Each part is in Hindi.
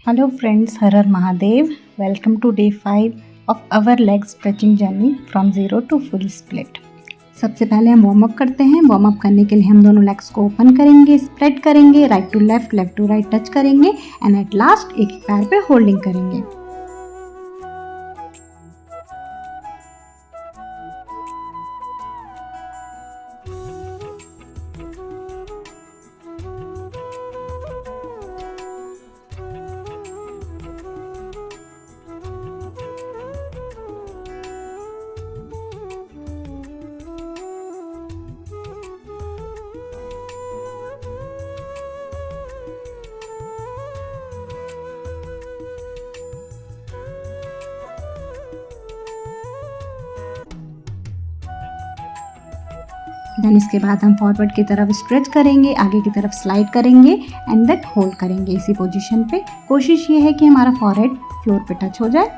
Hello friends, Har Har Mahadev. Welcome to day 5 of our leg stretching journey from zero to full split. सबसे पहले हम वार्म अप करते हैं। वार्म अप करने के लिए हम दोनों लेग्स को ओपन करेंगे, स्प्रेड करेंगे, right to left right touch करेंगे एंड एट लास्ट एक पैर पे होल्डिंग करेंगे। देन इसके बाद हम फॉरवर्ड की तरफ स्ट्रेच करेंगे, आगे की तरफ स्लाइड करेंगे एंड देन होल्ड करेंगे इसी पोजीशन पे। कोशिश ये है कि हमारा फॉरहेड फ्लोर पे टच हो जाए।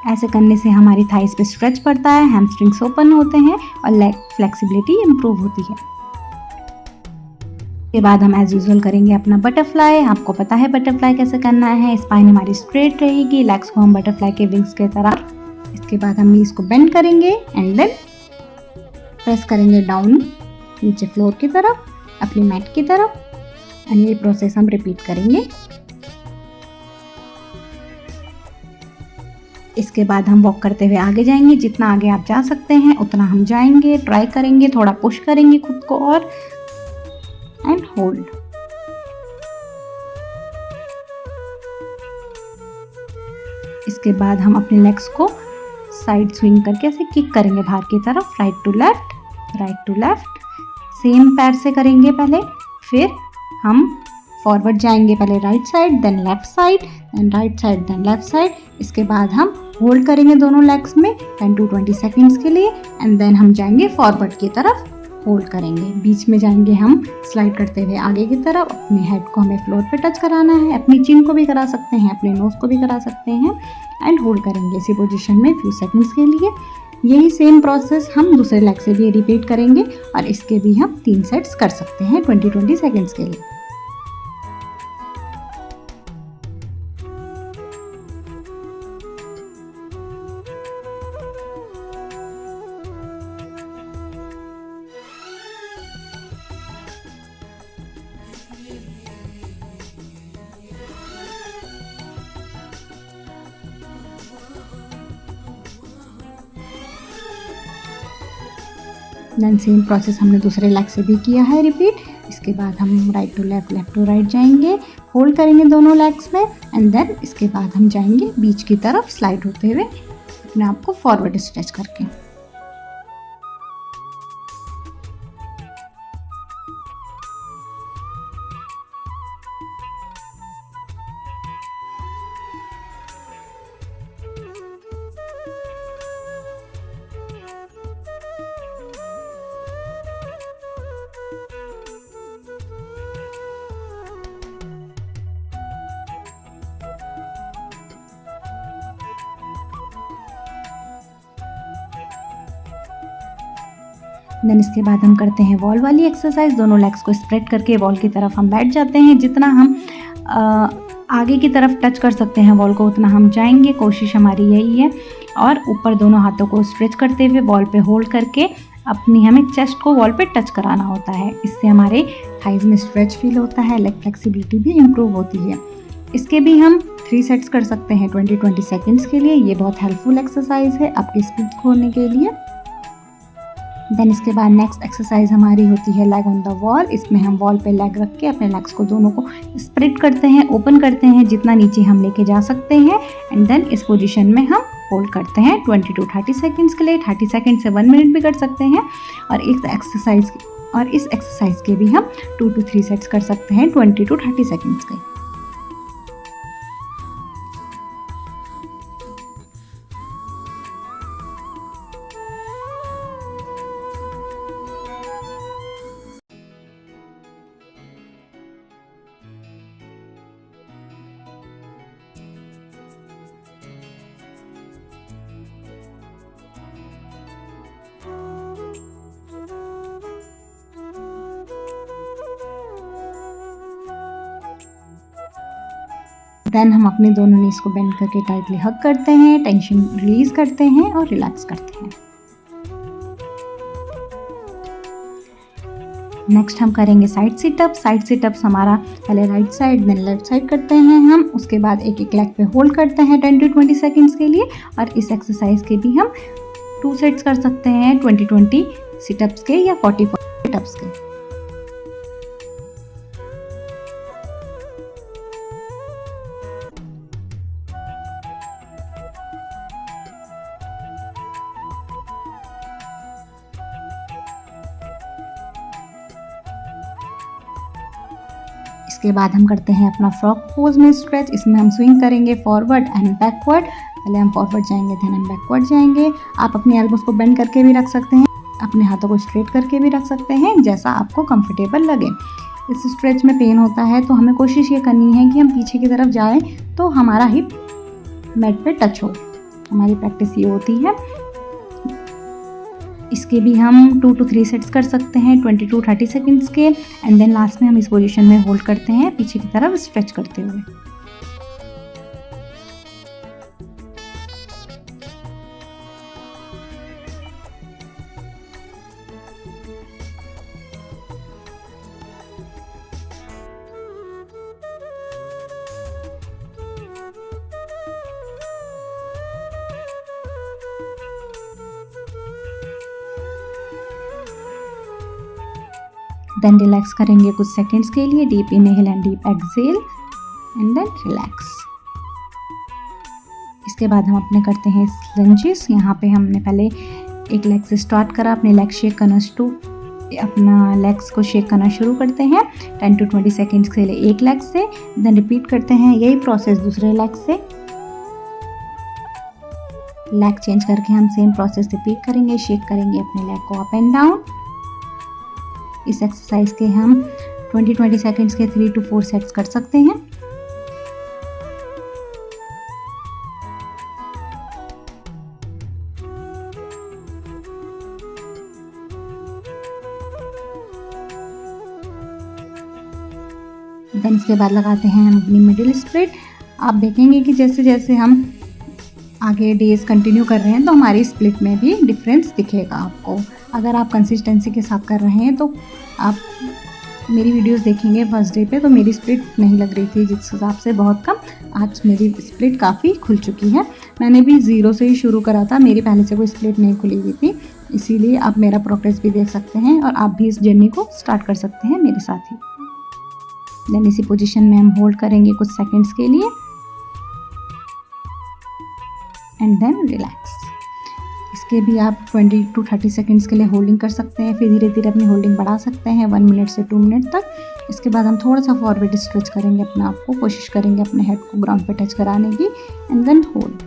ऐसे करने से हमारी थाइस पे स्ट्रेच पड़ता है, हैमस्ट्रिंग्स ओपन होते हैं और लेग फ्लेक्सिबिलिटी इम्प्रूव होती है। के बाद हम एज यूजुअल करेंगे अपना बटरफ्लाई। आपको पता है बटरफ्लाई कैसे करना है। स्पाइन हमारी स्ट्रेट रहेगी, लेग्स को हम बटरफ्लाई के विंग्स की तरह। इसके बाद हम नीज को बेंड करेंगे एंड देन प्रेस करेंगे डाउन नीचे फ्लोर की तरफ, अपनी मैट की तरफ एंड ये प्रोसेस हम रिपीट करेंगे। इसके बाद हम वॉक करते हुए आगे जाएंगे। जितना आगे आप जा सकते हैं उतना हम जाएंगे, ट्राई करेंगे, थोड़ा पुश करेंगे खुद को और एंड होल्ड। इसके बाद हम अपने लेग्स को साइड स्विंग करके ऐसे किक करेंगे बाहर की तरफ, राइट टू लेफ्ट। सेम पैर से करेंगे पहले, फिर हम फॉरवर्ड जाएंगे, पहले right side then left side then right side then left side. इसके बाद हम होल्ड करेंगे दोनों लेग्स में 10 to 20 सेकेंड्स के लिए एंड देन हम जाएंगे फॉरवर्ड की तरफ, होल्ड करेंगे। बीच में जाएंगे हम स्लाइड करते हुए आगे की तरफ। अपने हेड को हमें फ्लोर पे टच कराना है, अपनी चिन को भी करा सकते हैं, अपने नोज को भी करा सकते हैं एंड होल्ड करेंगे इसी पोजीशन में फ्यू सेकंड्स के लिए। यही सेम प्रोसेस हम दूसरे लेग से भी रिपीट करेंगे और इसके भी हम 3 सेट्स कर सकते हैं 20-20 सेकेंड्स के लिए। देन सेम प्रोसेस हमने दूसरे लेग से भी किया है रिपीट। इसके बाद हम right to left to right जाएंगे, होल्ड करेंगे दोनों लेग्स में एंड देन इसके बाद हम जाएंगे बीच की तरफ स्लाइड होते हुए अपने आप को फॉरवर्ड स्ट्रेच करके। देन इसके बाद हम करते हैं वॉल वाली एक्सरसाइज। दोनों लेग्स को स्प्रेड करके वॉल की तरफ हम बैठ जाते हैं। जितना हम आगे की तरफ टच कर सकते हैं वॉल को उतना हम जाएंगे, कोशिश हमारी यही है। और ऊपर दोनों हाथों को स्ट्रेच करते हुए वॉल पे होल्ड करके अपनी हमें चेस्ट को वॉल पे टच कराना होता है। इससे हमारे थाइज में स्ट्रेच फील होता है, लेग फ्लेक्सिबिलिटी भी इम्प्रूव होती है। इसके भी हम 3 सेट्स कर सकते हैं 20-20 सेकेंड्स के लिए। ये बहुत हेल्पफुल एक्सरसाइज है आपकी स्प्लिट खोलने के लिए। देन इसके बाद नेक्स्ट एक्सरसाइज हमारी होती है लेग ऑन द वॉल। इसमें हम वॉल पे लेग रख के अपने लेग्स को दोनों को स्प्रेड करते हैं, ओपन करते हैं जितना नीचे हम लेके जा सकते हैं एंड देन इस पोजीशन में हम होल्ड करते हैं 20 to 30 सेकेंड्स के लिए। 30 सेकेंड से 1 मिनट भी कर सकते हैं। और इस एक्सरसाइज के भी हम 2 to 3 सेट्स कर सकते हैं 20 to 30 सेकेंड्स के। देन हम अपने दोनों नीज को बेंड करके टाइटली हग करते हैं, टेंशन रिलीज करते हैं और रिलैक्स करते हैं। नेक्स्ट हम करेंगे साइड सिटअप। साइड सिटअप्स हमारा पहले right side then left side करते हैं हम, उसके बाद एक एक लेग पे होल्ड करते हैं 10 to 20 सेकेंड्स के लिए। और इस एक्सरसाइज के भी हम 2 सेट्स कर सकते हैं 20-20 सिटअप्स के या 40 सिटअप्स के। इसके बाद हम करते हैं अपना फ्रॉग पोज में स्ट्रेच। इसमें हम स्विंग करेंगे फॉरवर्ड एंड बैकवर्ड। पहले हम फॉरवर्ड जाएंगे देन हम बैकवर्ड जाएंगे। आप अपने एल्बोस को बेंड करके भी रख सकते हैं, अपने हाथों को स्ट्रेट करके भी रख सकते हैं, जैसा आपको कंफर्टेबल लगे। इस स्ट्रेच में पेन होता है तो हमें कोशिश ये करनी है कि हम पीछे की तरफ जाएं तो हमारा हिप मैट पे टच हो। हमारी प्रैक्टिस ये होती है। इसके भी हम 2 to 3 सेट्स कर सकते हैं 20 to 30 सेकेंड्स के। एंड देन लास्ट में हम इस पोजीशन में होल्ड करते हैं पीछे की तरफ स्ट्रेच करते हुए। देन रिलैक्स करेंगे कुछ सेकंड्स के लिए। Deep inhale and deep exhale and then relax. इसके बाद हम अपने करते हैं लंजेस। यहाँ पे हमने पहले एक लेग से स्टार्ट करा, अपने लेग शेक करना अपना लेग्स को शेक करना शुरू करते हैं 10 to 20 सेकेंड्स के लिए एक लेग से। देन रिपीट करते हैं यही प्रोसेस दूसरे लेग से। लेग चेंज करके हम सेम प्रोसेस रिपीट करेंगे, शेक करेंगे अपने लेग को अप एंड डाउन। इस एक्सरसाइज के हम 20-20 सेकेंड्स के 3 to 4 सेट्स कर सकते हैं। देन इसके बाद लगाते हैं हम अपनी मिडिल स्प्लिट। आप देखेंगे कि जैसे जैसे हम आगे डेज कंटिन्यू कर रहे हैं तो हमारी स्प्लिट में भी डिफरेंस दिखेगा आपको। अगर आप कंसिस्टेंसी के साथ कर रहे हैं तो आप मेरी वीडियोस देखेंगे फर्स्ट डे पे तो मेरी स्प्लिट नहीं लग रही थी, जिस हिसाब से बहुत कम। आज मेरी स्प्लिट काफ़ी खुल चुकी है। मैंने भी 0 से ही शुरू करा था, मेरी पहले से कोई स्प्लिट नहीं खुली हुई थी, इसीलिए आप मेरा प्रोग्रेस भी देख सकते हैं और आप भी इस जर्नी को स्टार्ट कर सकते हैं मेरे साथ ही। देन इसी पोजीशन में हम होल्ड करेंगे कुछ सेकेंड्स के लिए एंड देन रिलैक्स। इसके भी आप 20 to 30 सेकेंड्स के लिए होल्डिंग कर सकते हैं, फिर धीरे धीरे अपनी होल्डिंग बढ़ा सकते हैं 1 मिनट से 2 मिनट तक। इसके बाद हम थोड़ा सा फॉरवर्ड स्ट्रेच करेंगे अपने आप को, कोशिश करेंगे अपने हेड को ग्राउंड पे टच कराने की एंड देन होल्ड।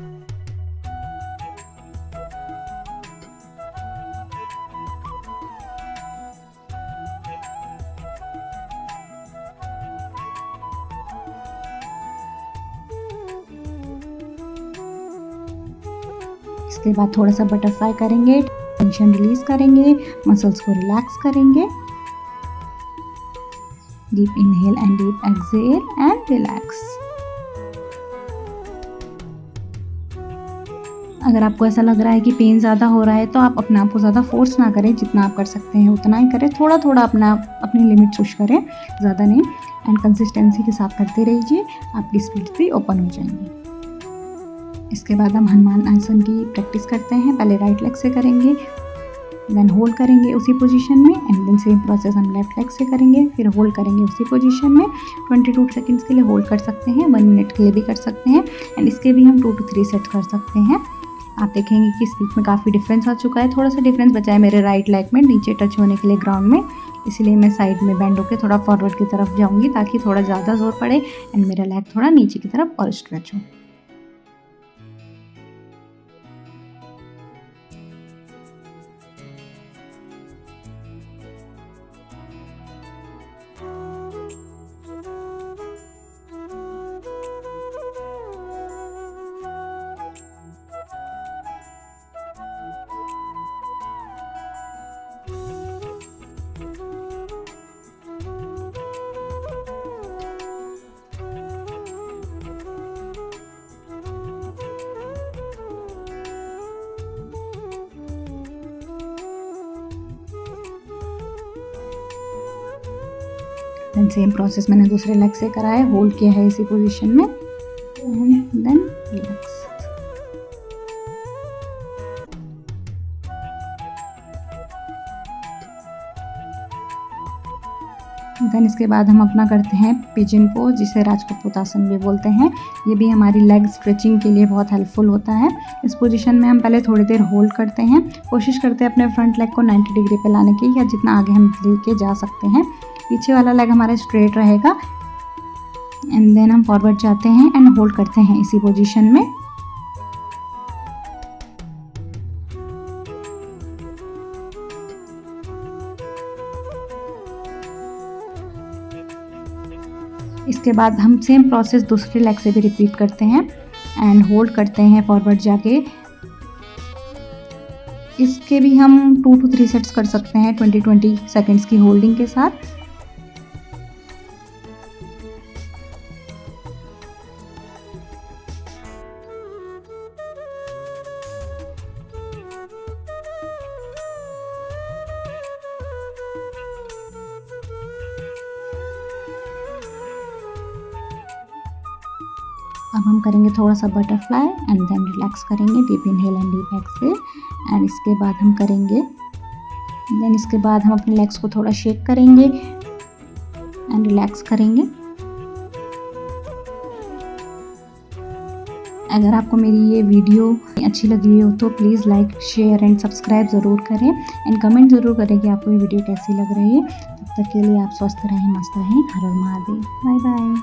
इसके बाद थोड़ा सा बटरफ्लाई करेंगे, टेंशन रिलीज करेंगे, मसल्स को रिलैक्स करेंगे। Deep inhale and deep exhale and relax. अगर आपको ऐसा लग रहा है कि पेन ज़्यादा हो रहा है तो आप अपने आप को ज़्यादा फोर्स ना करें, जितना आप कर सकते हैं उतना ही करें। थोड़ा थोड़ा अपनी लिमिट पुश करें, ज़्यादा नहीं। एंड कंसिस्टेंसी के साथ करते रहिए, आपकी स्पीड भी ओपन हो जाएंगी। इसके बाद हम हनुमान आसन की प्रैक्टिस करते हैं। पहले राइट लेग से करेंगे, देन होल्ड करेंगे उसी पोजीशन में एंड देन सेम प्रोसेस हम लेफ्ट लेग से करेंगे, फिर होल्ड करेंगे उसी पोजीशन में 22 सेकंड्स के लिए होल्ड कर सकते हैं, 1 मिनट के लिए भी कर सकते हैं। एंड इसके भी हम 2 to 3 सेट कर सकते हैं। आप देखेंगे कि स्पीड में काफ़ी डिफरेंस आ चुका है। थोड़ा सा डिफरेंस बचा है मेरे राइट लेग में नीचे टच होने के लिए ग्राउंड में, इसलिए मैं साइड में बेंड होकर थोड़ा फॉरवर्ड की तरफ जाऊँगी ताकि थोड़ा ज़्यादा जोर पड़े एंड मेरा लेग थोड़ा नीचे की तरफ और स्ट्रेच हो। देन सेम प्रोसेस मैंने दूसरे लेग से करा है, होल्ड किया है इसी पोजीशन में एंड देन रिलैक्स। देन इसके बाद हम अपना करते हैं पिजन पोज, जिसे राजकपूत आसन भी बोलते हैं। ये भी हमारी लेग स्ट्रेचिंग के लिए बहुत हेल्पफुल होता है। इस पोजीशन में हम पहले थोड़ी देर होल्ड करते हैं, कोशिश करते हैं अपने फ्रंट लेग को 90 डिग्री पे लाने की, या जितना आगे हम लेके जा सकते हैं। पीछे वाला लेग हमारा स्ट्रेट रहेगा एंड देन हम फॉरवर्ड जाते हैं एंड होल्ड करते हैं इसी पोजीशन में। इसके बाद हम सेम प्रोसेस दूसरे लेग से भी रिपीट करते हैं एंड होल्ड करते हैं फॉरवर्ड जाके। इसके भी हम 2 to 3 सेट्स कर सकते हैं 20-20 सेकेंड्स की होल्डिंग के साथ। अब हम करेंगे थोड़ा सा बटरफ्लाई एंड देन रिलैक्स करेंगे, deep inhale and deep exhale. And इसके बाद हम करेंगे, देन इसके बाद हम अपने लेग्स को थोड़ा शेक करेंगे एंड रिलैक्स करेंगे। अगर आपको मेरी ये वीडियो अच्छी लगी हो तो please like, share and subscribe ज़रूर करें एंड कमेंट ज़रूर करें कि आपको ये वीडियो कैसी लग रही है। तब तक के लिए आप स्वस्थ रहें, मस्त रहें। हर हर महादेव, बाय बाय।